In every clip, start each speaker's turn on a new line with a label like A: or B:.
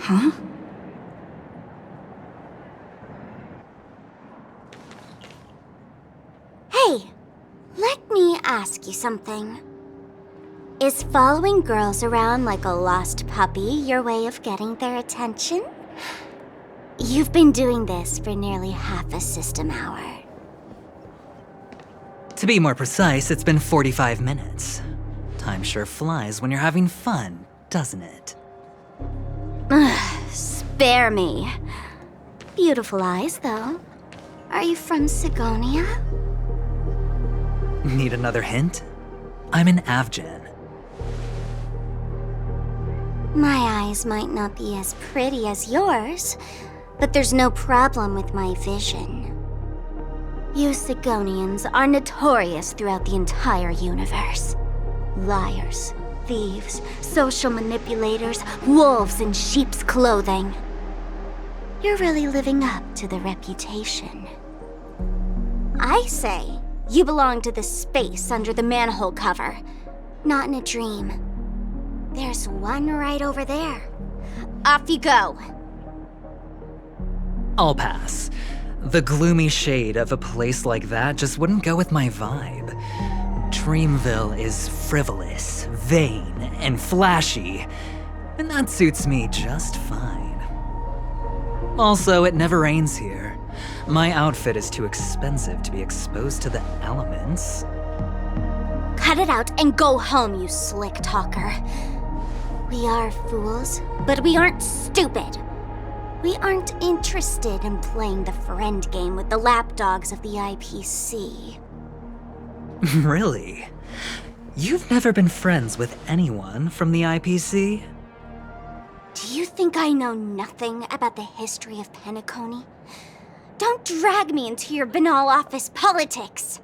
A: Huh?
B: Hey, let me ask you something. Is following girls around like a lost puppy your way of getting their attention? You've been doing this for nearly half a system hour.
C: To be more precise, it's been 45 minutes. Time sure flies when you're having fun, doesn't it?
B: Spare me. Beautiful eyes, though. Are you from Sigonia?
C: Need another hint? I'm an Avgen.
B: My eyes might not be as pretty as yours, but there's no problem with my vision. You Sigonians are notorious throughout the entire universe. Liars, thieves, social manipulators, wolves in sheep's clothing. You're really living up to the reputation. I say, you belong to the space under the manhole cover, not in a dream. There's one right over there. Off you go.
C: I'll pass. The gloomy shade of a place like that just wouldn't go with my vibe. Dreamville is frivolous, vain, and flashy, and that suits me just fine. Also, it never rains here. My outfit is too expensive to be exposed to the elements.
B: Cut it out and go home, you slick talker. We are fools, but we aren't stupid. We aren't interested in playing the friend game with the lapdogs of the IPC.
C: Really? You've never been friends with anyone from the IPC?
B: Do you think I know nothing about the history of Penacony? Don't drag me into your banal office politics!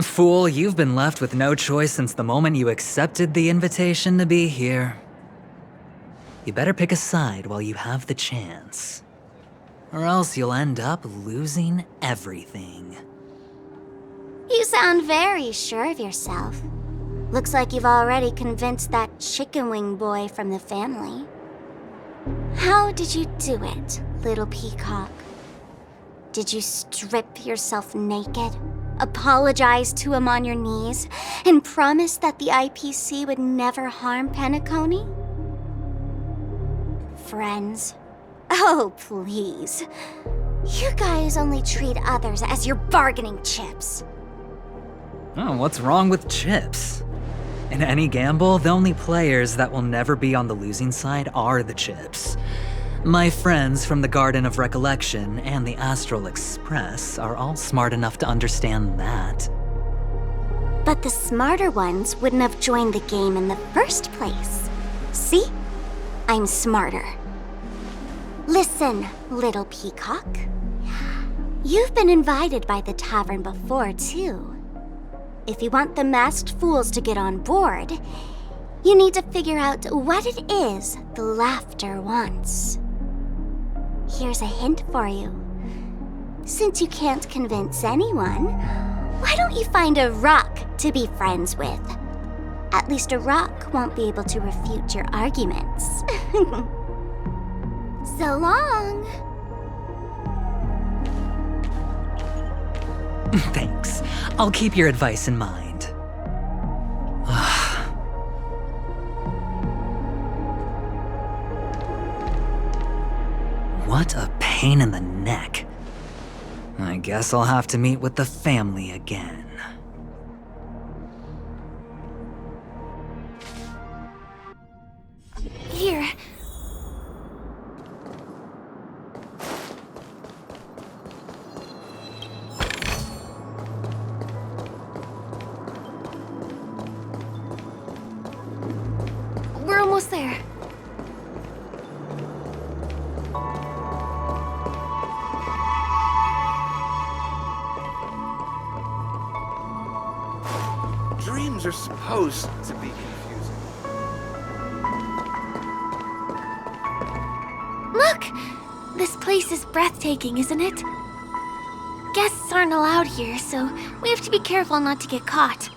C: Fool, you've been left with no choice since the moment you accepted the invitation to be here. You better pick a side while you have the chance. Or else you'll end up losing everything.
B: You sound very sure of yourself. Looks like you've already convinced that chicken wing boy from the family. How did you do it, little peacock? Did you strip yourself naked, apologize to him on your knees, and promise that the IPC would never harm Penacony? Friends? Oh, please. You guys only treat others as your bargaining chips.
C: Oh, what's wrong with chips? In any gamble, the only players that will never be on the losing side are the chips. My friends from the Garden of Recollection and the Astral Express are all smart enough to understand that.
B: But the smarter ones wouldn't have joined the game in the first place. See? I'm smarter. Listen, little peacock. You've been invited by the tavern before, too. If you want the masked fools to get on board, you need to figure out what it is the laughter wants. Here's a hint for you. Since you can't convince anyone, why don't you find a rock to be friends with? At least a rock won't be able to refute your arguments. So long.
C: Thanks. I'll keep your advice in mind. What a pain in the neck. I guess I'll have to meet with the family again.
B: Here. We're almost there.
D: Dreams are supposed to be confusing.
E: Look! This place is breathtaking, isn't it? Guests aren't allowed here, so we have to be careful not to get caught.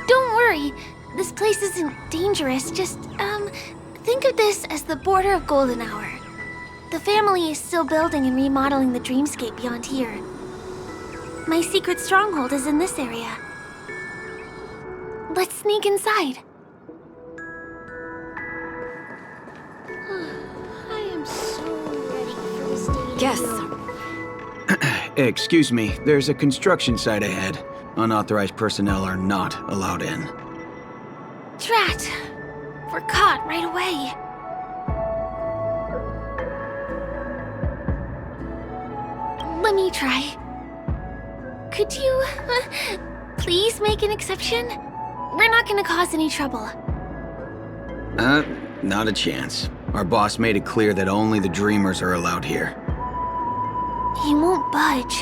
E: Don't worry, this place isn't dangerous, just, Think of this as the border of Golden Hour. The family is still building and remodeling the dreamscape beyond here. My secret stronghold is in this area. Let's sneak inside.
B: I am so ready for this day.
A: Yes.
F: Excuse me, there's a construction site ahead. Unauthorized personnel are not allowed in.
E: Drat! We're caught right away. Let me try. Could you, please make an exception? We're not gonna cause any trouble.
F: Not a chance. Our boss made it clear that only the dreamers are allowed here.
E: He won't budge.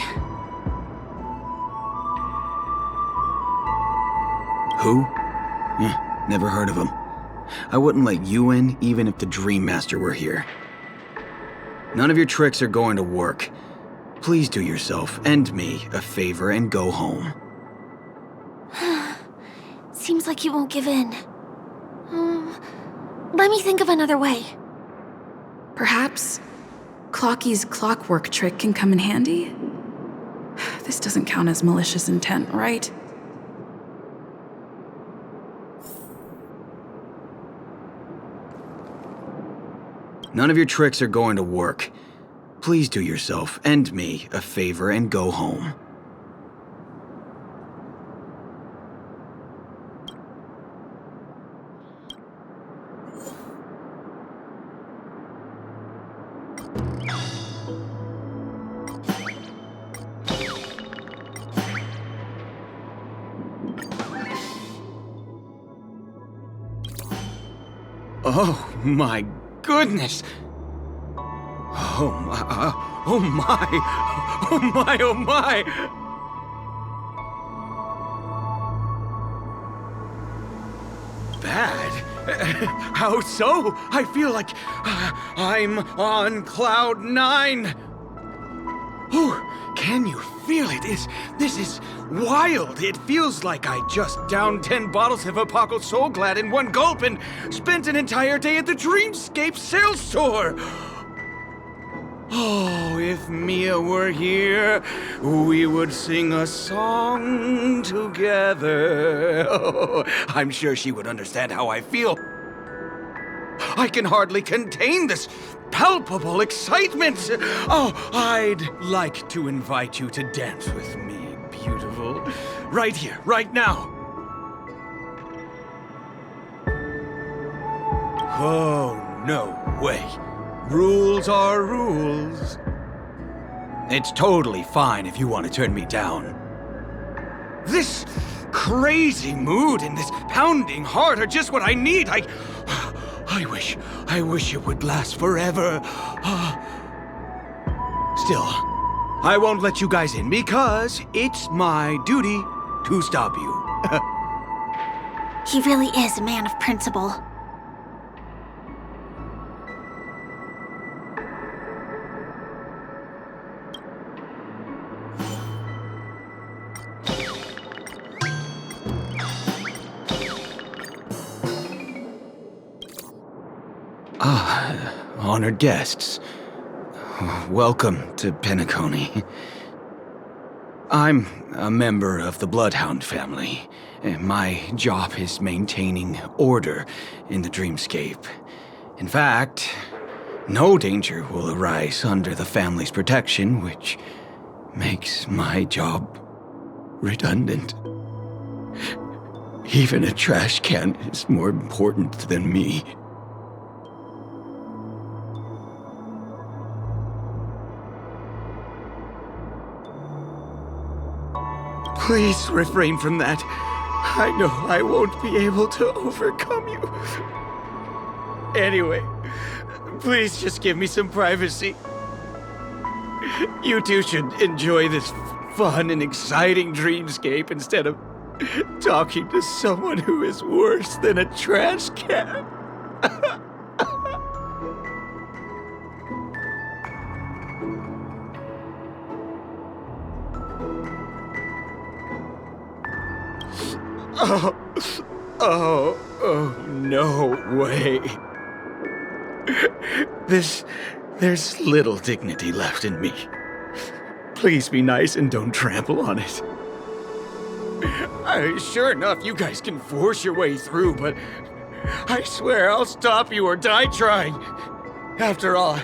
F: Who? Never heard of him. I wouldn't let you in even if the Dream Master were here. None of your tricks are going to work. Please do yourself and me a favor and go home.
E: Seems like he won't give in. Let me think of another way.
A: Perhaps Clocky's clockwork trick can come in handy? This doesn't count as malicious intent, right?
F: None of your tricks are going to work. Please do yourself and me a favor and go home. Oh my goodness! Oh my, oh my, oh my, oh my! Bad? How so? I feel like I'm on cloud 9. Oh, can you feel it? This is wild. It feels like I just downed 10 bottles of Apocal Soul Glad in one gulp and spent an entire day at the Dreamscape sales store. Oh, if Mia were here, we would sing a song together. Oh, I'm sure she would understand how I feel. I can hardly contain this palpable excitement. Oh, I'd like to invite you to dance with me, beautiful. Right here, right now. Oh, no way. Rules are rules. It's totally fine if you want to turn me down. This crazy mood and this pounding heart are just what I need. I wish it would last forever. Still, I won't let you guys in because it's my duty to stop you.
E: He really is a man of principle.
F: Honored guests. Welcome to Penacony. I'm a member of the Bloodhound family. My job is maintaining order in the Dreamscape. In fact, no danger will arise under the family's protection, which makes my job redundant. Even a trash can is more important than me. Please refrain from that. I know I won't be able to overcome you. Anyway, please just give me some privacy. You two should enjoy this fun and exciting dreamscape instead of talking to someone who is worse than a trash can. Oh, no way. There's little dignity left in me. Please be nice and don't trample on it. Sure enough, you guys can force your way through, but I swear I'll stop you or die trying. After all,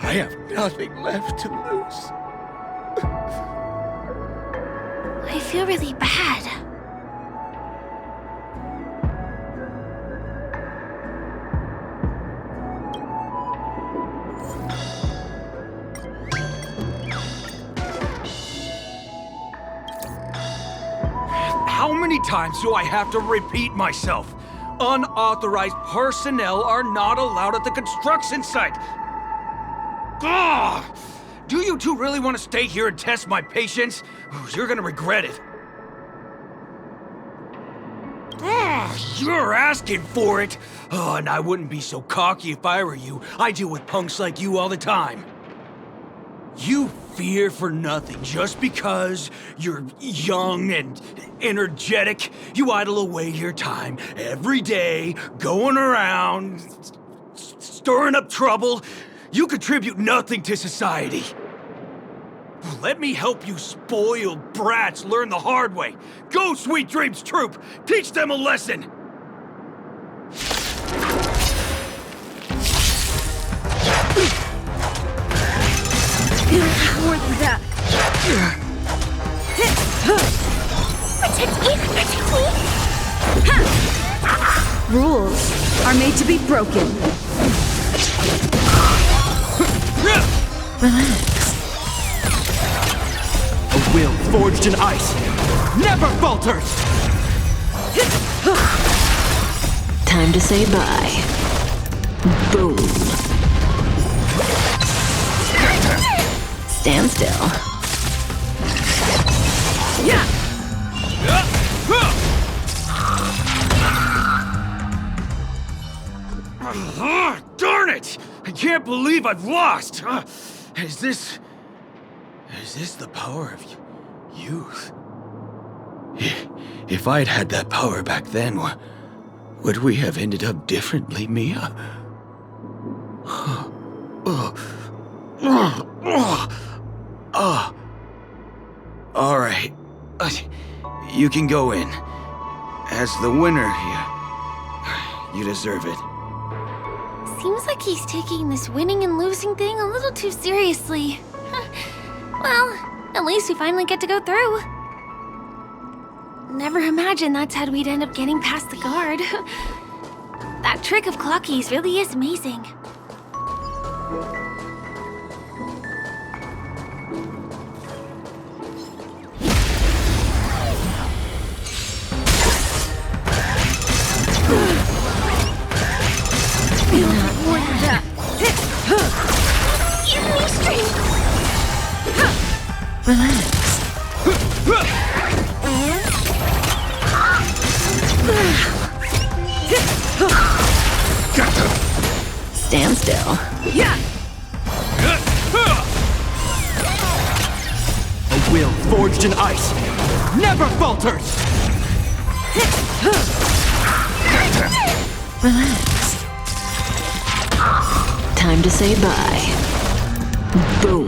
F: I have nothing left to lose.
E: I feel really bad.
F: How many times do I have to repeat myself? Unauthorized personnel are not allowed at the construction site. Ugh! Do you two really want to stay here and test my patience? You're gonna regret it. You're asking for it. Oh, and I wouldn't be so cocky if I were you. I deal with punks like you all the time. You fear for nothing just because you're young and energetic. You idle away your time every day, going around, stirring up trouble. You contribute nothing to society. Let me help you spoiled brats learn the hard way. Go, Sweet Dreams Troop! Teach them a lesson!
A: More than that.
B: Protect me! Protect me!
A: Rules are made to be broken. Relax.
G: A will forged in ice never falters!
H: Time to say bye. Boom. Stand still.
A: Yeah.
F: Darn it! I can't believe I've lost! Is this the power of youth? If I'd had that power back then, would we have ended up differently, Mia? All right. You can go in. As the winner here, you deserve it.
E: Seems like he's taking this winning and losing thing a little too seriously. Well, at least we finally get to go through. Never imagined that's how we'd end up getting past the guard. That trick of Clocky's really is amazing.
A: More than that.
E: Enemy stream!
A: Relax.
H: Stand still.
A: Yeah.
G: A will forged in ice never falters!
A: Relax.
H: Time to say bye. Boom.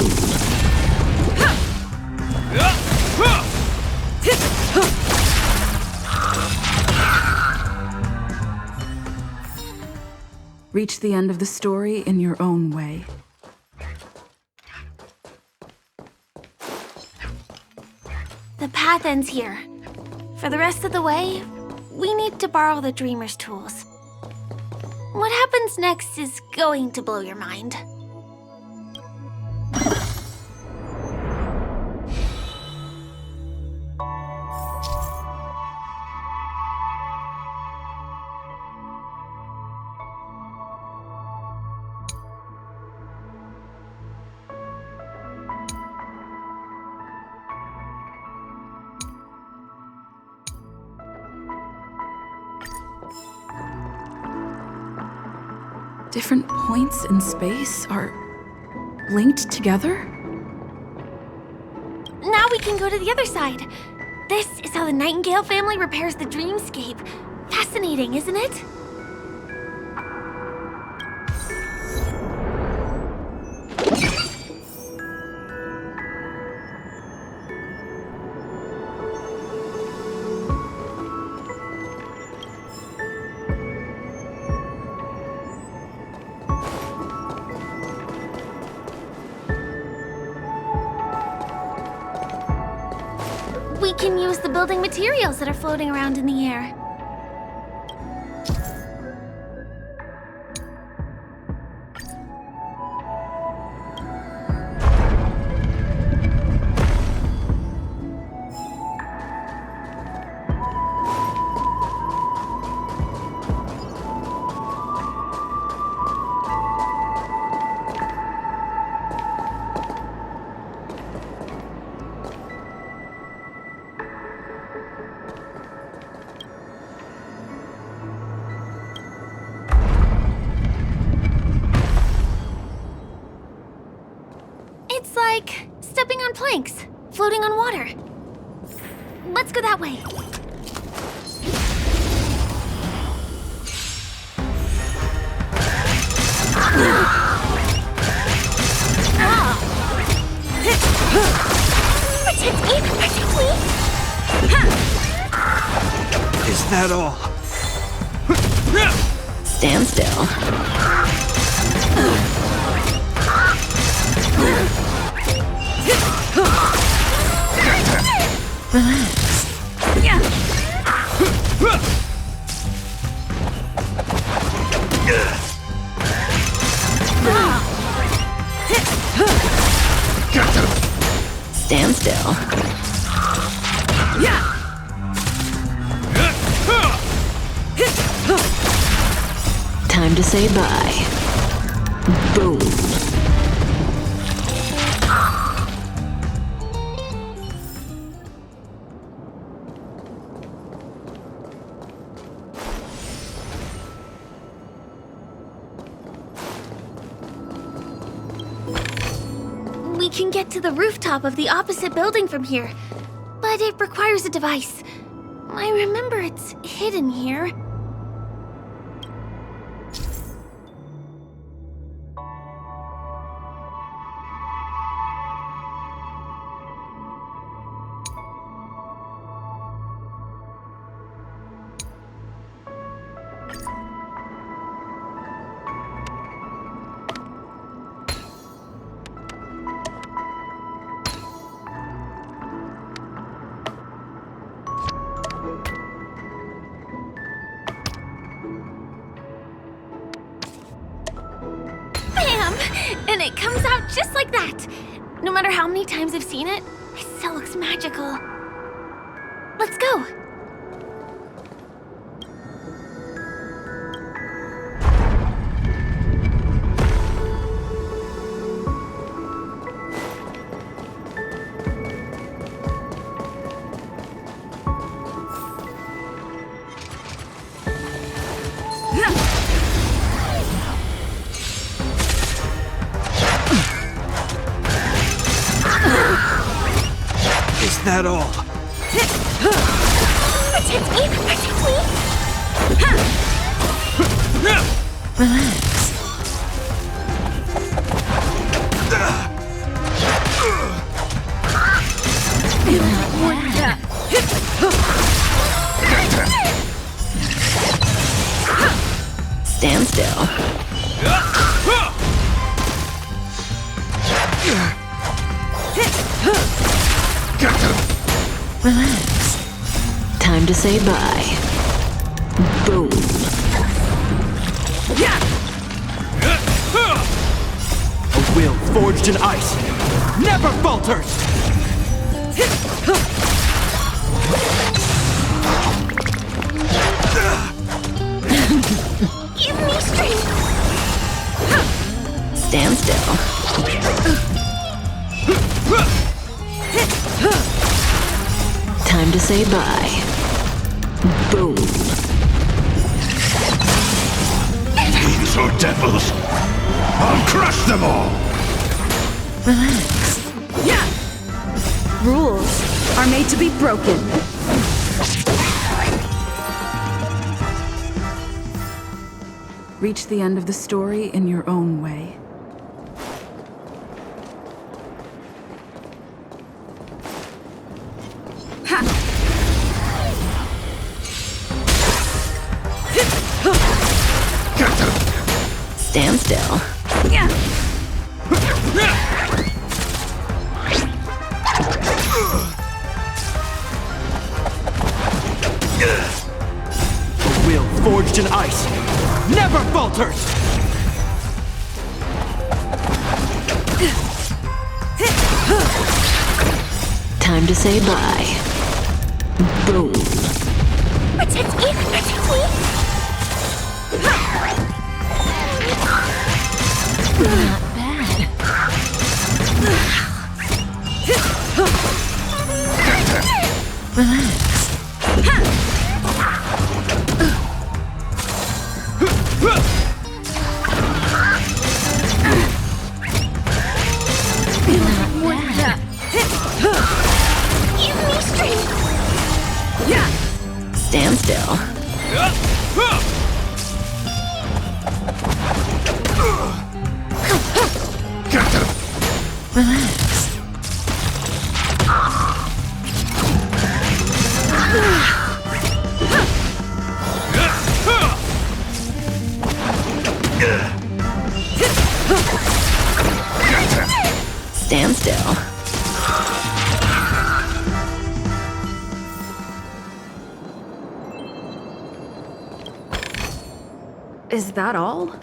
A: Reach the end of the story in your own way.
E: The path ends here. For the rest of the way, we need to borrow the Dreamer's tools. What happens next is going to blow your mind.
A: Different points in space are linked together?
E: Now we can go to the other side. This is how the Nightingale family repairs the dreamscape. Fascinating, isn't it? We can use the building materials that are floating around in the air. It's like stepping on planks, floating on water. Let's go that way. Protect me! Protect me!
G: Is that all?
H: Stand still. Stand still. Time to say bye. Boom.
E: We can get to the rooftop of the opposite building from here, but it requires a device. I remember it's hidden here. And it comes out just like that. No matter how many times I've seen it, it still looks magical. Let's go.
G: Is that all?
E: Protect me! Protect me!
H: Relax. Stand still. Relax. Time to say bye. Boom.
G: A will forged in ice never falters!
E: Give me strength!
H: Stand still. Time to say bye. Boom.
F: Fiends or devils, I'll crush them all!
H: Relax.
A: Rules are made to be broken. Reach the end of the story in your own way.
H: Stand still.
G: forged in ice, never falters!
H: Time to say bye. Boom.
E: Protect me! Protect me!
H: Not bad. Relax.
E: Give me strength!
H: Stand still. Relax. Stand still.
A: Is that all?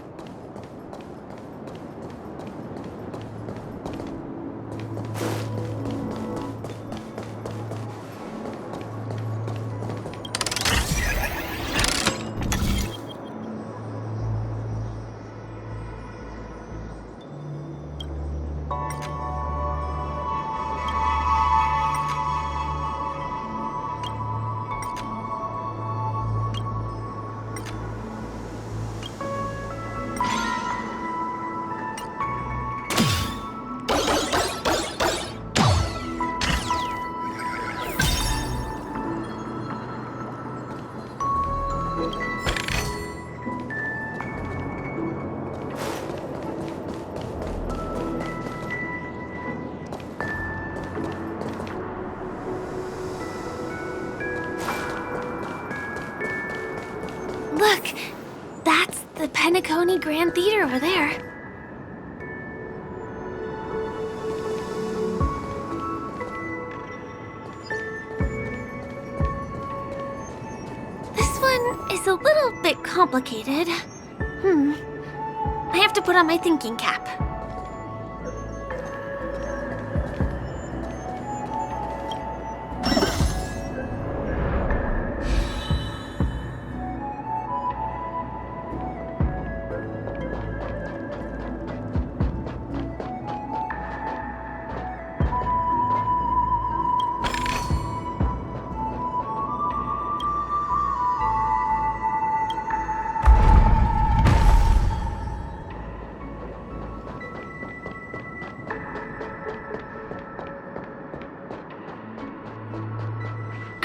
E: Look, that's the Penacony Grand Theater over there. This one is a little bit complicated. I have to put on my thinking cap.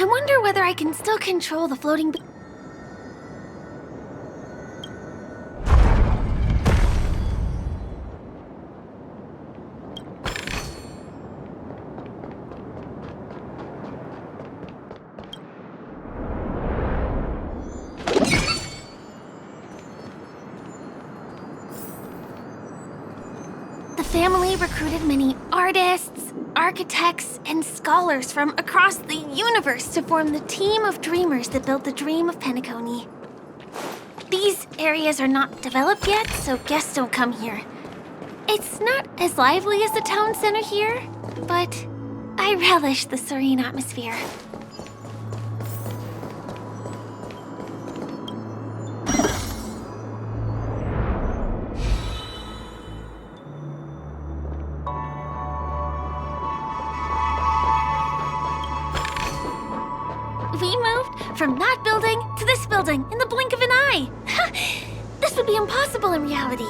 E: I wonder whether I can still control the floating... The family recruited many artists, architects, and scholars from across the universe to form the team of dreamers that built the dream of Penacony. These areas are not developed yet, so guests don't come here. It's not as lively as the town center here, but I relish the serene atmosphere. We moved from that building to this building in the blink of an eye. This would be impossible in reality.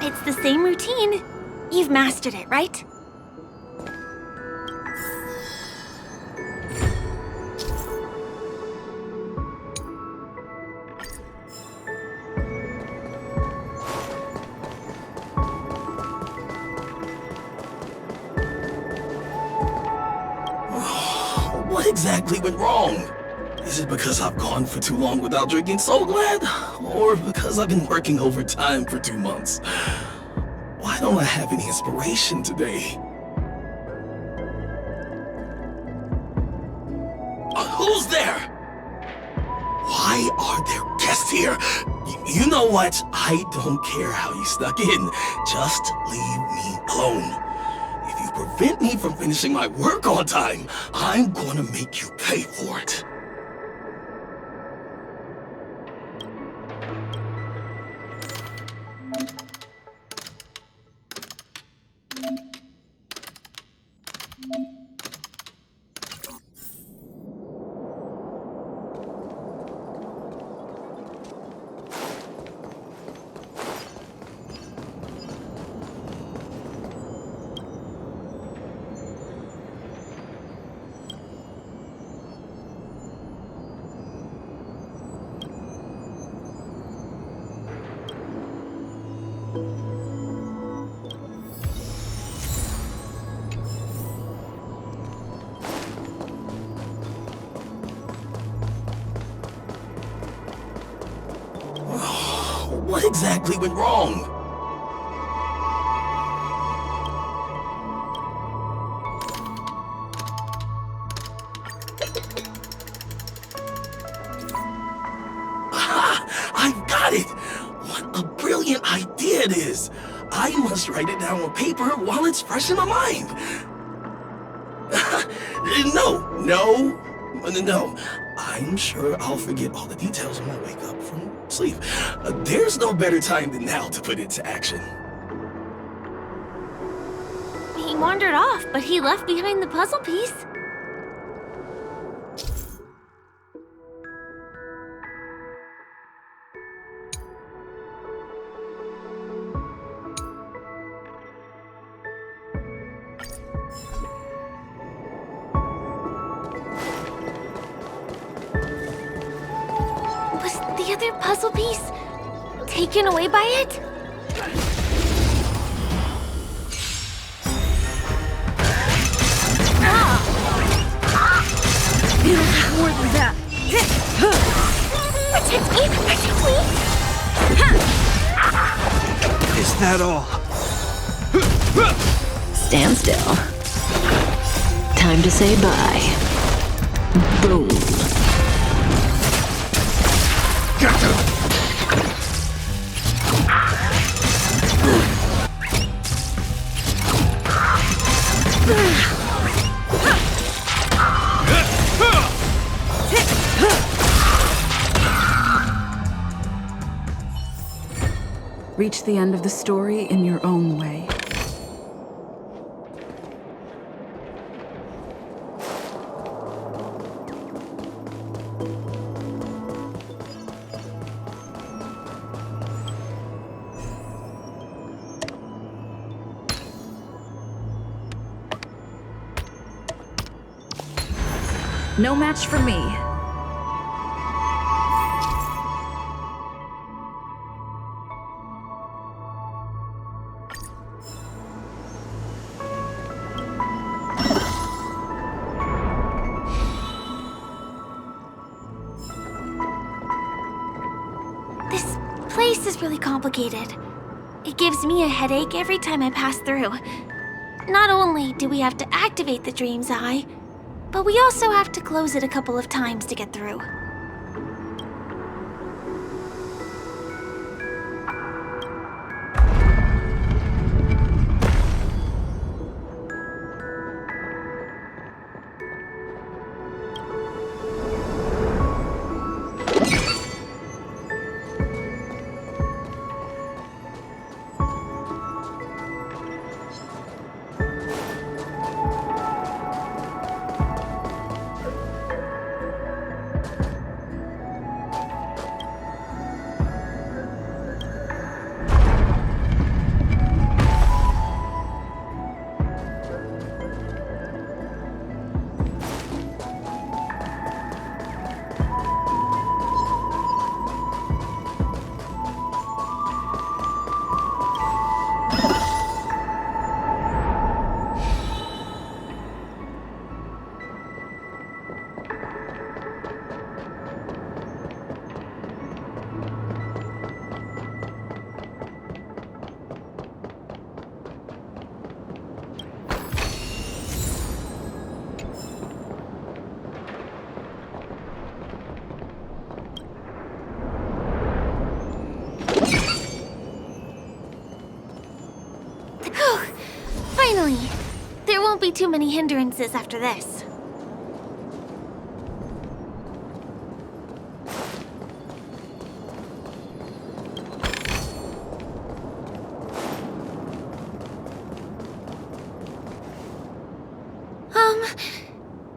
E: It's the same routine. You've mastered it, right?
I: exactly went wrong? Is it because I've gone for too long without drinking So Glad? Or because I've been working overtime for 2 months? Why don't I have any inspiration today? Who's there? Why are there guests here? You know what? I don't care how you snuck in. Just leave me alone. If you prevent me from finishing my work on time, I'm gonna make you pay for it. What exactly went wrong? Aha! I've got it! What a brilliant idea it is! I must write it down on paper while it's fresh in my mind. No. I'm sure I'll forget all the details when I wake up from sleep. There's no better time than now to put it to action.
E: He wandered off, but he left behind the puzzle piece. Was the other puzzle piece taken away by it?
H: You don't have more than that.
E: Protect me! Protect me!
G: Is that all?
H: Stand still. Time to say bye. Boom.
A: Reach the end of the story in your own way. No match for me.
E: This place is really complicated. It gives me a headache every time I pass through. Not only do we have to activate the Dream's Eye, but we also have to close it a couple of times to get through. way too many hindrances after this.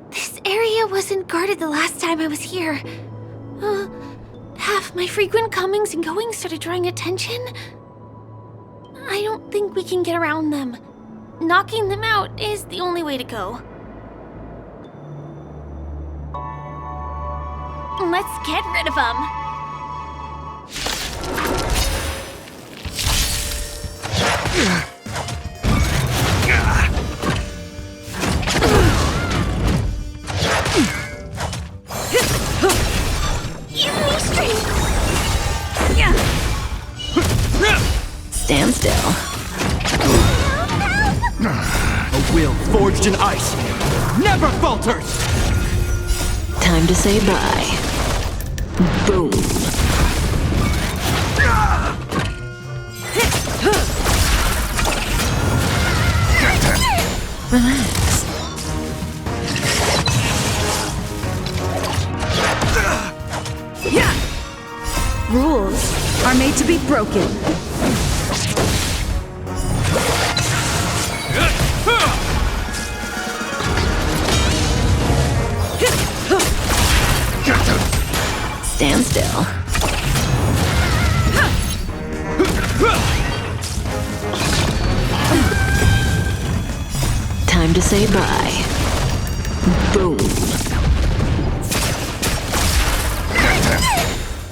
E: This area wasn't guarded the last time I was here. Have my frequent comings and goings started drawing attention? I don't think we can get around them. Knocking them out is the only way to go. Let's get rid of them. Give me strength.
H: Stand still.
G: A will forged in ice never falters!
H: Time to say bye. Boom. Relax.
A: Rules are made to be broken.
H: Stand still. Time to say bye. Boom.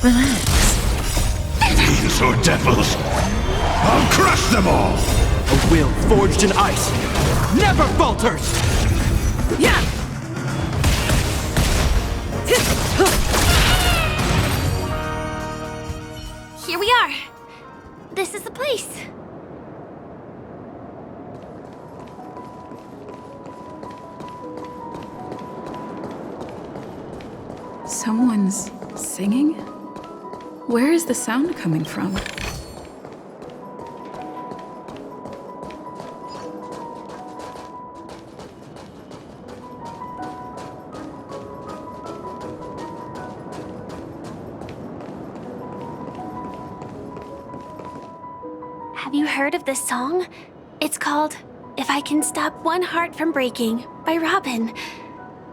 H: Relax.
I: Fiends or devils, I'll crush them all!
G: A will forged in ice never falters!
E: Here we are. This is the place.
A: Someone's singing? Where is the sound coming from?
E: Have you heard of this song? It's called If I Can Stop One Heart From Breaking by Robin.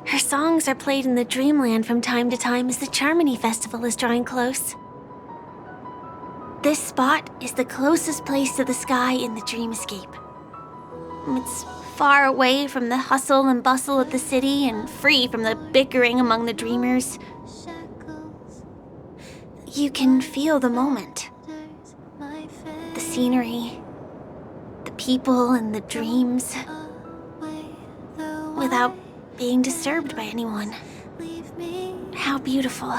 E: Her songs are played in the Dreamland from time to time as the Charmony Festival is drawing close. This spot is the closest place to the sky in the Dreamscape. It's far away from the hustle and bustle of the city and free from the bickering among the dreamers. You can feel the moment. The scenery, the people and the dreams, without being disturbed by anyone. How beautiful.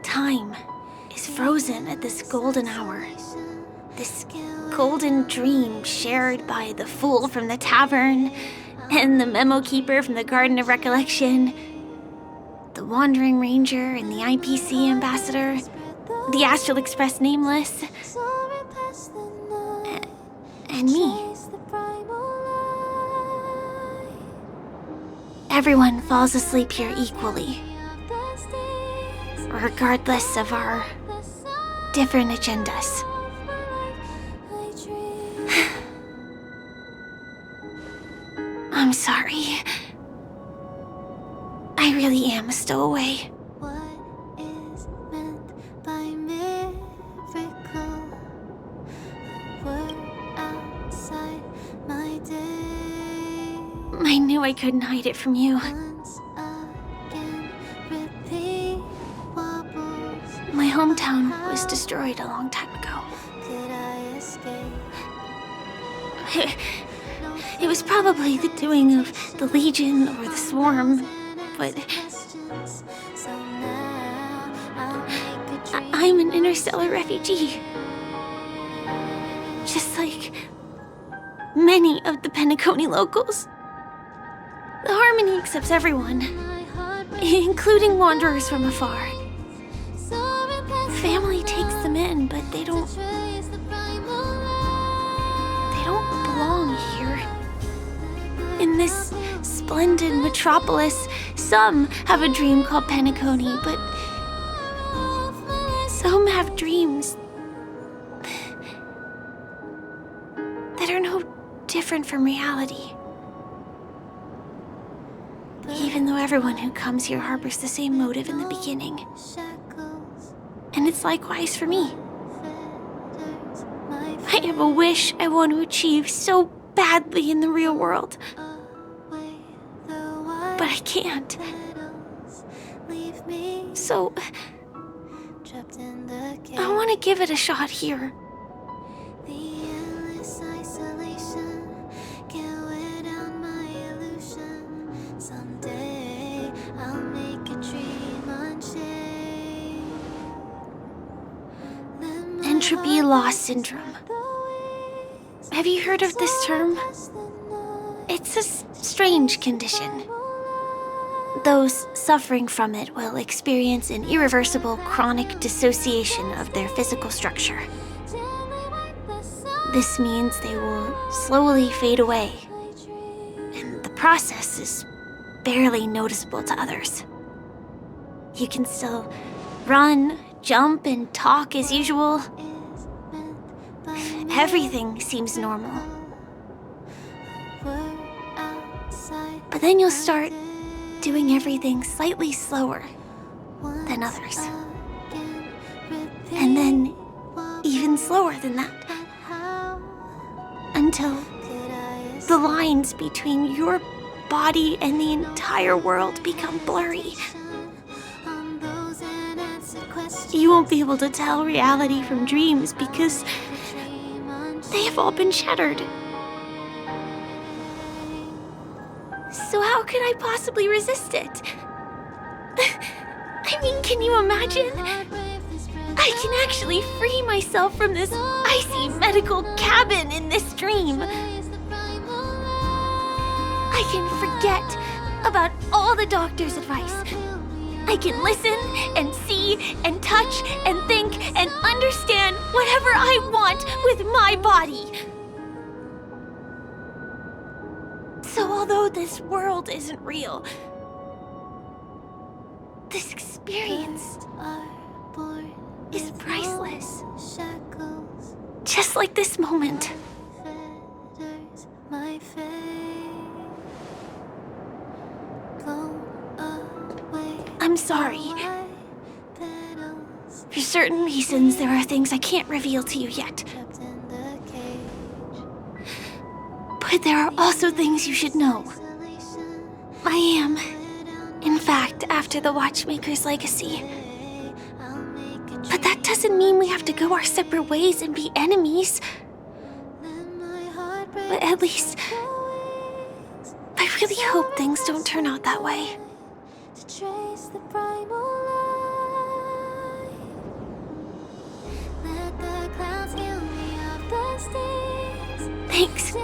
E: Time is frozen at this golden hour. This golden dream shared by the fool from the tavern and the memo keeper from the Garden of Recollection, the Wandering Ranger and the IPC ambassador, the Astral Express Nameless, and me. Everyone falls asleep here equally, regardless of our different agendas. I'm sorry. I really am a stowaway. I knew I couldn't hide it from you. My hometown was destroyed a long time ago. It was probably the doing of the Legion or the Swarm, but I'm an interstellar refugee. Just like many of the Penacony locals. The Harmony accepts everyone, including wanderers from afar. Family takes them in, but they don't belong. In this splendid metropolis, some have a dream called Penacony, but some have dreams that are no different from reality. Even though everyone who comes here harbors the same motive in the beginning. And it's likewise for me. I have a wish I want to achieve so badly in the real world. But I can't. So, I want to give it a shot here. Entropy loss syndrome. Have you heard of this term? It's a strange condition. Those suffering from it will experience an irreversible chronic dissociation of their physical structure. This means they will slowly fade away, and the process is barely noticeable to others. You can still run, jump, and talk as usual. Everything seems normal. But then you'll start doing everything slightly slower than others. And then even slower than that. Until the lines between your body and the entire world become blurry. You won't be able to tell reality from dreams because they have all been shattered. So how could I possibly resist it? I mean, can you imagine? I can actually free myself from this icy medical cabin in this dream. I can forget about all the doctor's advice. I can listen and see and touch and think and understand whatever I want with my body. So although this world isn't real, this experience is priceless. Just like this moment. I'm sorry. For certain reasons, there are things I can't reveal to you yet. But there are also things you should know. I am, in fact, after the Watchmaker's legacy. But that doesn't mean we have to go our separate ways and be enemies. But at least, I really hope things don't turn out that way. Thanks.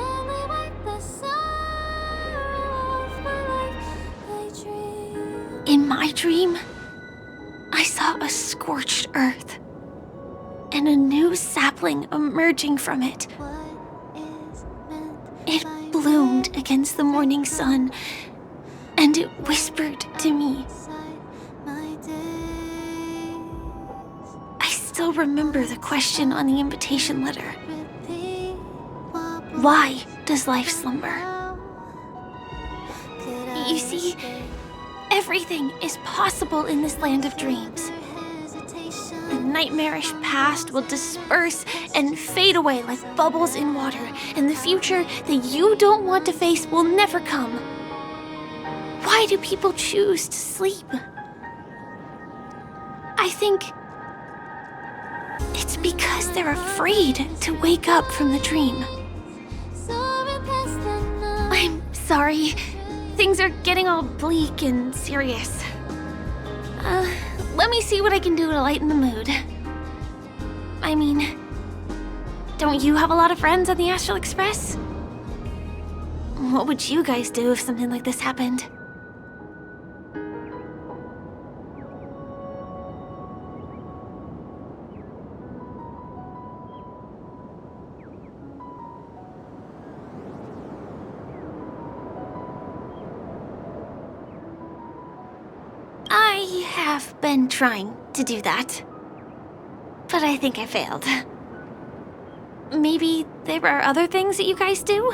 E: In my dream, I saw a scorched earth and a new sapling emerging from it. It bloomed against the morning sun, and it whispered to me. I still remember the question on the invitation letter. Why does life slumber? You see, everything is possible in this land of dreams. The nightmarish past will disperse and fade away like bubbles in water, and the future that you don't want to face will never come. Why do people choose to sleep? I think it's because they're afraid to wake up from the dream. I'm sorry. Things are getting all bleak and serious. Let me see what I can do to lighten the mood. I mean, don't you have a lot of friends on the Astral Express? What would you guys do if something like this happened? have been trying to do that. But I think I failed. Maybe there are other things that you guys do?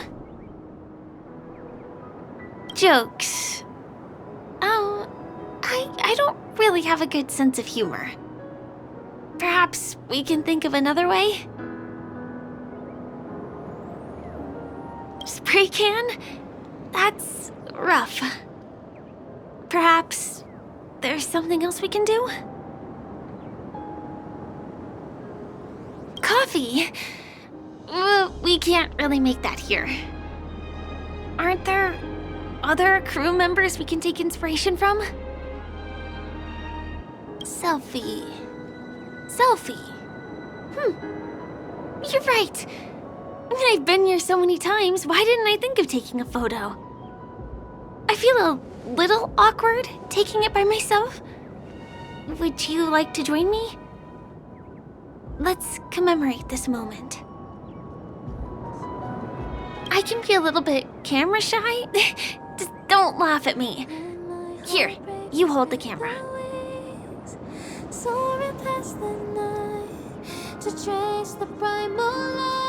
E: Jokes. Oh, I don't really have a good sense of humor. Perhaps we can think of another way? Spray can? That's rough. Perhaps there's something else we can do? Coffee? We can't really make that here. Aren't there other crew members we can take inspiration from? Selfie. You're right. I've been here so many times, why didn't I think of taking a photo? I feel a little awkward taking it by myself. Would you like to join me? Let's commemorate this moment. I can be a little bit camera shy. Just don't laugh at me. Here, you hold the camera.
J: Soaring past the night to trace the primal light.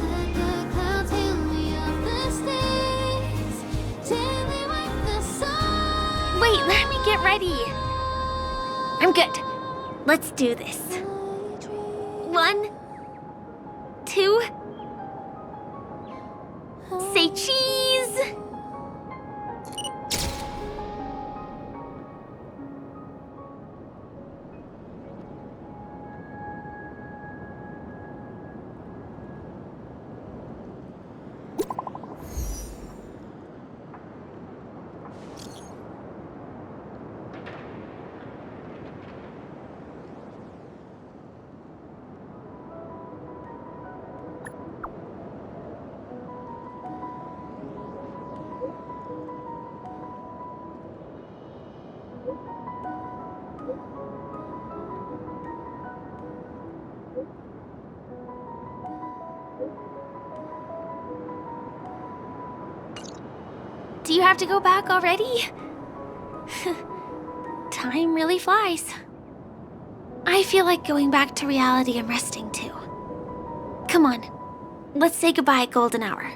J: Let the clouds heal me of the stains till they wipe the sun.
E: Wait, let me get ready. I'm good. Let's do this. 1, 2. Say cheese. Do you have to go back already? Time really flies. I feel like going back to reality and resting too. Come on, let's say goodbye at golden hour.